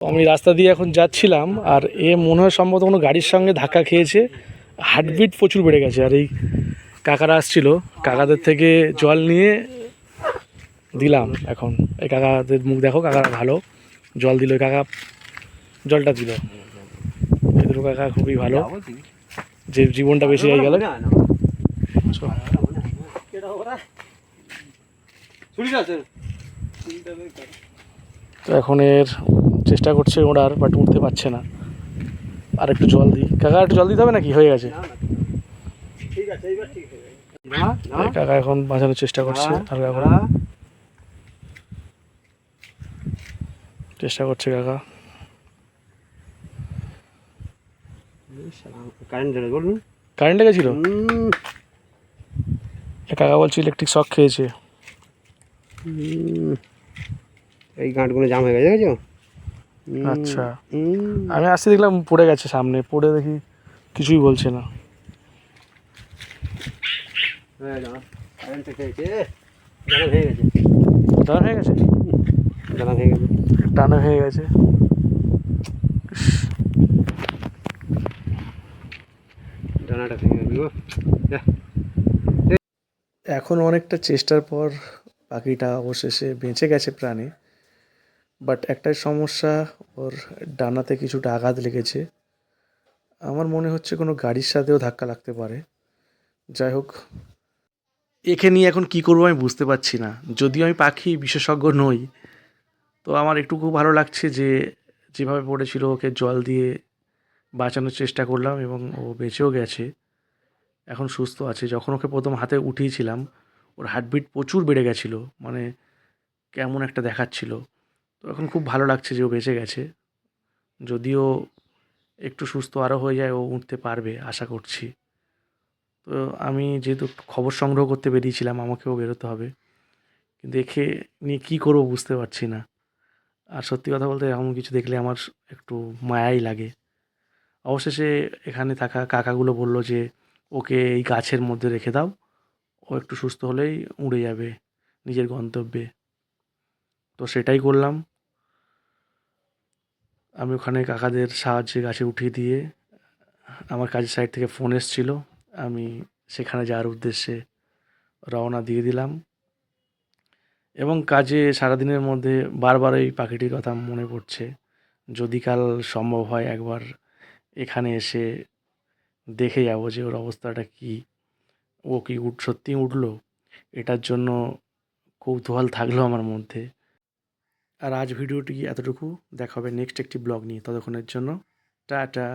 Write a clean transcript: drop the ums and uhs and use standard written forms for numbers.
আমি রাস্তা দিয়ে এখন যাচ্ছিলাম, আর এ মনে হয় সম্ভবত কোনো গাড়ির সঙ্গে ধাক্কা খেয়েছে। হার্টবিট প্রচুর বেড়ে গেছে। আর এই কাকারা আসছিল, কাকাদের থেকে জল নিয়ে দিলাম। এখন এই কাকাদের মুখ দেখো, কাকারা ভালো জল দিল। কাকা জলটা দিল, এই দুটো কাকা খুবই ভালো, যে জীবনটা বেশি হয়ে গেল। তো এখন এর চেষ্টা করছে ওড়ার, বাট উঠতে পারছে না। আর একটু জল দিই। কাকা একটু জল দিতে হবে নাকি? হয়ে গেছে। কাকা এখন বাঁচানোর চেষ্টা করছে, হালকা করে চেষ্টা করছে কাকা। কারেন্ট লেগেছিল? কাকা বলছে ইলেকট্রিক শক খেয়েছে। এই গাঁটগুলো জাম হয়ে গেছে, দেখেছো? আচ্ছা, আমি আসতে দেখলাম পড়ে গেছে সামনে, পড়ে দেখি কিছুই বলছে না। টানা হয়ে গেছে, টানা হয়ে গেছে। এখন অনেকটা চেষ্টার পর পাখিটা অবশেষে বেঁচে গেছে প্রাণে। বাট একটাই সমস্যা, ওর ডানাতে কিছুটা আঘাত লেগেছে। আমার মনে হচ্ছে কোনো গাড়ির সাথেও ধাক্কা লাগতে পারে। যাই হোক, একে নিয়ে এখন কী করবো আমি বুঝতে পারছি না। যদিও আমি পাখি বিশেষজ্ঞ নই, তো আমার একটুকু ভালো লাগছে যে যেভাবে পড়েছিল ওকে জল দিয়ে বাঁচানোর চেষ্টা করলাম, এবং ও বেঁচেও গেছে, এখন সুস্থ আছে। যখন ওকে প্রথম হাতে উঠিয়েছিলাম, ওর হার্টবিট প্রচুর বেড়ে গেছিলো, মানে কেমন একটা দেখাচ্ছিল। তো এখন খুব ভালো লাগছে যে ও বেঁচে গেছে। যদিও একটু সুস্থ আরও হয়ে যায়, ও উঠতে পারবে আশা করছি। তো আমি যেহেতু খবর সংগ্রহ করতে বেরিয়েছিলাম, আমাকেও বেরোতে হবে, কিন্তু একে নিয়ে কী করবো বুঝতে পারছি না। আর সত্যি কথা বলতে এমন কিছু দেখলে আমার একটু মায়াই লাগে। অবশেষে এখানে থাকা কাকাগুলো বলল যে ওকে এই গাছের মধ্যে রেখে দাও, ও একটু সুস্থ হলেই উড়ে যাবে নিজের গন্তব্যে। তো সেটাই করলাম। আমি ওখানে কাকাদের সাহায্যে গাছে উঠিয়ে দিয়ে, আমার কাজের সাইড থেকে ফোন এসেছিলো, আমি সেখানে যাওয়ার উদ্দেশ্যে রওনা দিয়ে দিলাম। এবং কাজে সারাদিনের মধ্যে বারবার এই পাখিটির কথা মনে পড়ছে। যদি কাল সম্ভব হয় একবার এখানে এসে দেখে যাব যে ওর অবস্থাটা কী, ও কি সত্যিই উঠলো, এটার জন্য কৌতূহল থাকলো আমার মধ্যে। আর আজ ভিডিওটি এতটুকু। দেখা হবে নেক্সট একটি ব্লগ নিয়ে। ততক্ষণের জন্য টাটা।